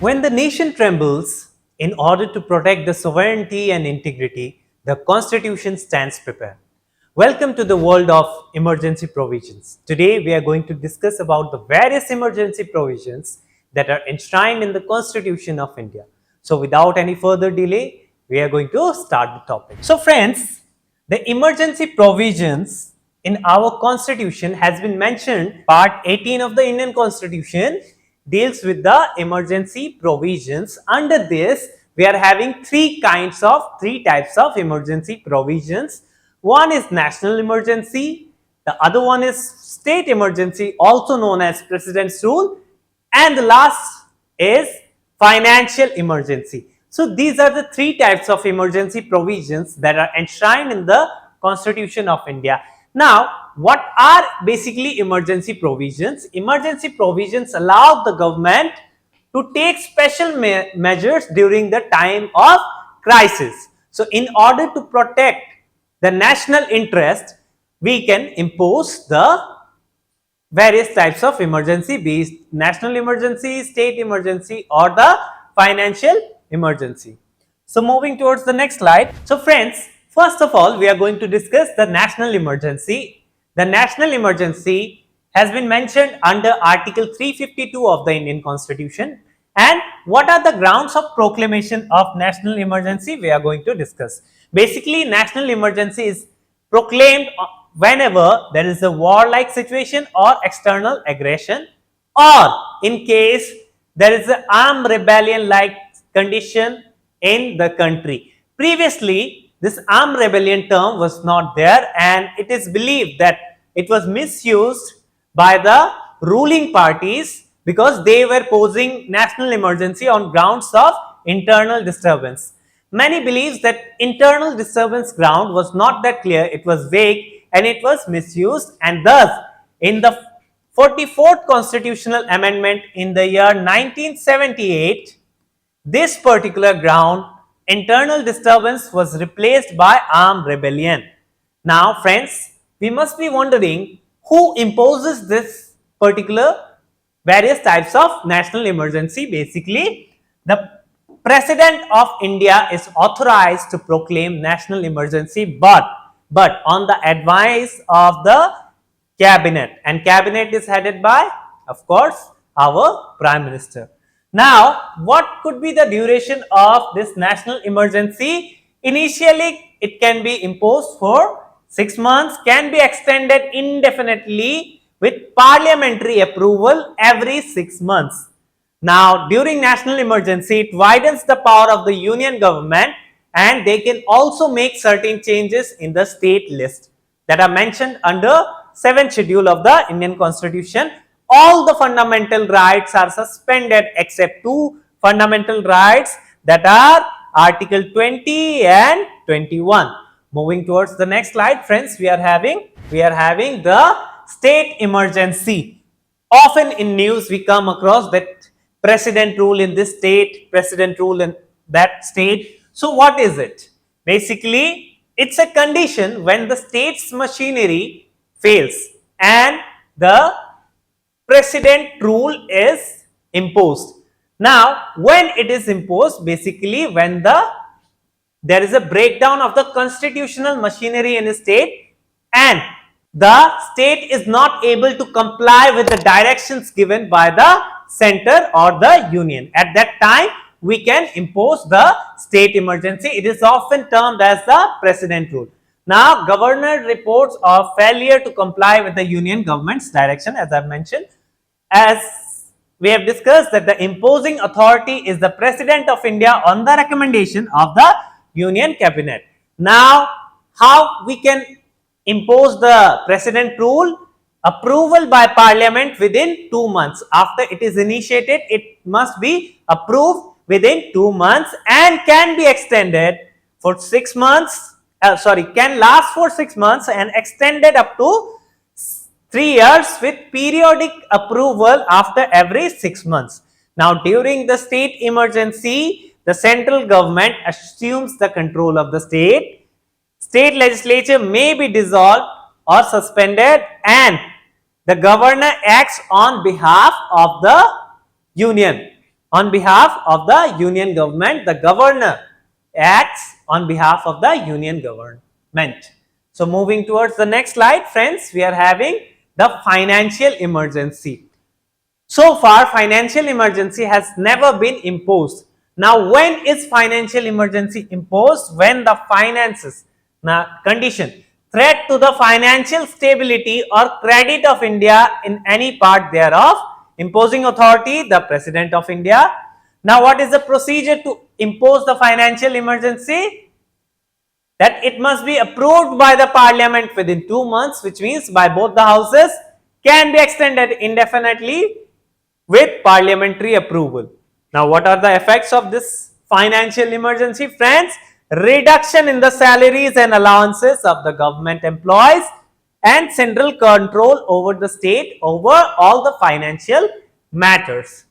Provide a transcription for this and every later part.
When the nation trembles, in order to protect the sovereignty and integrity, the Constitution stands prepared. Welcome to the world of emergency provisions. Today we are going to discuss about the various emergency provisions that are enshrined in the Constitution of India. So without any further delay, we are going to start the topic. So friends, the emergency provisions in our Constitution has been mentioned. Part 18 of the Indian Constitution deals with the emergency provisions. Under this, we are having three types of emergency provisions. One is national emergency, the other one is state emergency, also known as President's Rule, and the last is financial emergency. So these are the three types of emergency provisions that are enshrined in the Constitution of India. Now, what are basically emergency provisions? Emergency provisions allow the government to take special measures during the time of crisis. So in order to protect the national interest, we can impose the various types of emergency, be it national emergency, state emergency, or the financial emergency. So moving towards the next slide. So friends, first of all, we are going to discuss the national emergency. The national emergency has been mentioned under Article 352 of the Indian Constitution. And what are the grounds of proclamation of national emergency? We are going to discuss. Basically, national emergency is proclaimed whenever there is a warlike situation or external aggression, or in case there is an armed rebellion like condition in the country. Previously, this armed rebellion term was not there, and it is believed that it was misused by the ruling parties because they were posing national emergency on grounds of internal disturbance. Many believes that internal disturbance ground was not that clear, it was vague and it was misused, and thus in the 44th constitutional amendment in the year 1978, this particular ground, internal disturbance, was replaced by armed rebellion. Now friends, we must be wondering who imposes this particular various types of national emergency. Basically, the President of India is authorized to proclaim national emergency, but on the advice of the cabinet, and cabinet is headed by, of course, our Prime Minister. Now, what could be the duration of this national emergency? Initially, it can be imposed for 6 months, can be extended indefinitely with parliamentary approval every 6 months. Now, during national emergency, it widens the power of the union government, and they can also make certain changes in the state list that are mentioned under 7th schedule of the Indian Constitution. All the fundamental rights are suspended except two fundamental rights, that are Article 20 and 21. Moving towards the next slide, friends, we are having the state emergency. Often in news we come across that President rule in this state, President rule in that state. So what is it? Basically, it's a condition when the state's machinery fails and the President rule is imposed. Now, when it is imposed, basically when there is a breakdown of the constitutional machinery in a state and the state is not able to comply with the directions given by the center or the union. At that time, we can impose the state emergency. It is often termed as the President rule. Now, governor reports of failure to comply with the union government's direction, as I have mentioned. As we have discussed, that the imposing authority is the President of India on the recommendation of the union cabinet. Now, how we can impose the President rule? Approval by parliament within 2 months. After it is initiated, it must be approved within 2 months and can be extended for 6 months, can last for 6 months and extended up to 3 years with periodic approval after every 6 months. Now, during the state emergency, the central government assumes the control of the state. State legislature may be dissolved or suspended, and the governor acts on behalf of the union. on behalf of the union government. The governor acts on behalf of the union government. So moving towards the next slide, friends, we are having the financial emergency. So far, financial emergency has never been imposed. Now, when is financial emergency imposed? When the finances, now condition, threat to the financial stability or credit of India in any part thereof. Imposing authority, the President of India. Now, what is the procedure to impose the financial emergency? That it must be approved by the parliament within 2 months, which means by both the houses, can be extended indefinitely with parliamentary approval. Now, what are the effects of this financial emergency, friends? Reduction in the salaries and allowances of the government employees and central control over the state over all the financial matters.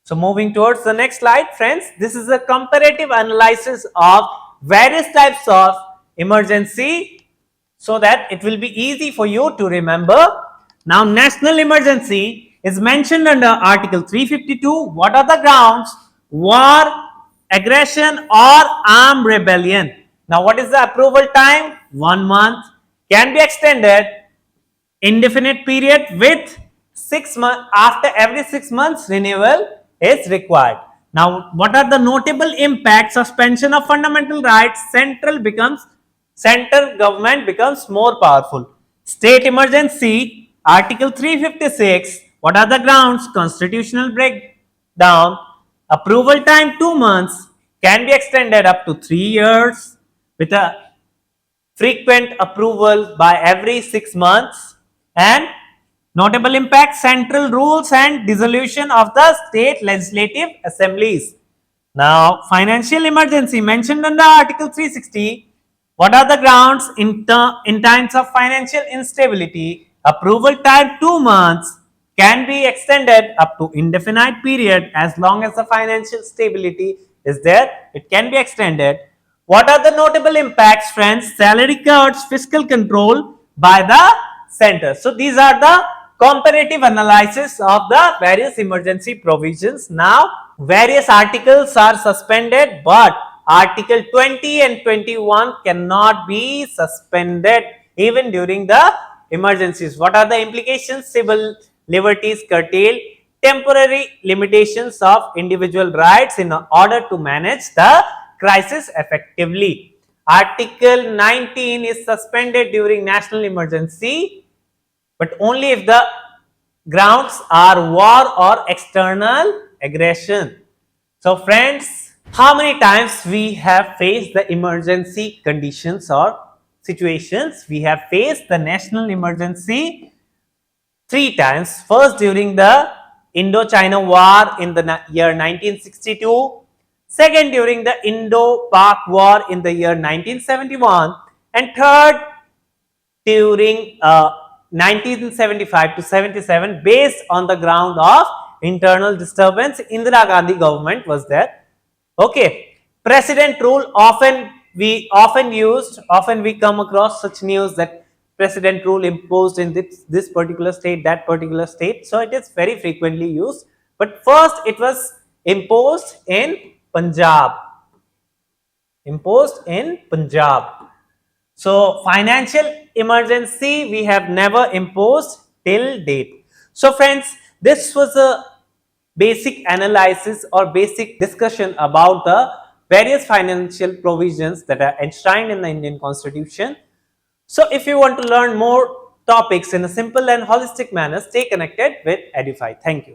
So, moving towards the next slide, friends, this is a comparative analysis of various types of emergency so that it will be easy for you to remember. Now, national emergency is mentioned under Article 352. What are the grounds? War, aggression or armed rebellion. Now, what is the approval time? 1 month. Can be extended indefinite period with 6 months. After every 6 months, renewal is required. Now, what are the notable impacts? Suspension of fundamental rights. Central government becomes more powerful. State emergency, Article 356. What are the grounds? Constitutional breakdown. Approval time 2 months. Can be extended up to 3 years with a frequent approval by every 6 months. And notable impact, central rules and dissolution of the state legislative assemblies. Now, financial emergency mentioned under Article 360. What are the grounds? In times of financial instability, approval time 2 months, can be extended up to indefinite period. As long as the financial stability is there, it can be extended. What are the notable impacts, friends? Salary cuts, fiscal control by the center. So these are the comparative analysis of the various emergency provisions. Now, various articles are suspended, but Article 20 and 21 cannot be suspended even during the emergencies. What are the implications? Civil liberties curtailed, temporary limitations of individual rights in order to manage the crisis effectively. Article 19 is suspended during national emergency, but only if the grounds are war or external aggression. So, friends, how many times we have faced the emergency conditions or situations? We have faced the national emergency 3 times. First, during the Indo-China War in the year 1962. Second, during the Indo-Pak War in the year 1971. And third, during 1975 to 77, based on the ground of internal disturbance. Indira Gandhi government was there. Okay, President rule, often we come across such news that President rule imposed in this particular state, that particular state. So it is very frequently used. But first it was imposed in Punjab. So financial emergency we have never imposed till date. So friends, this was a basic analysis or basic discussion about the various financial provisions that are enshrined in the Indian Constitution. So if you want to learn more topics in a simple and holistic manner, stay connected with Edufy. Thank you.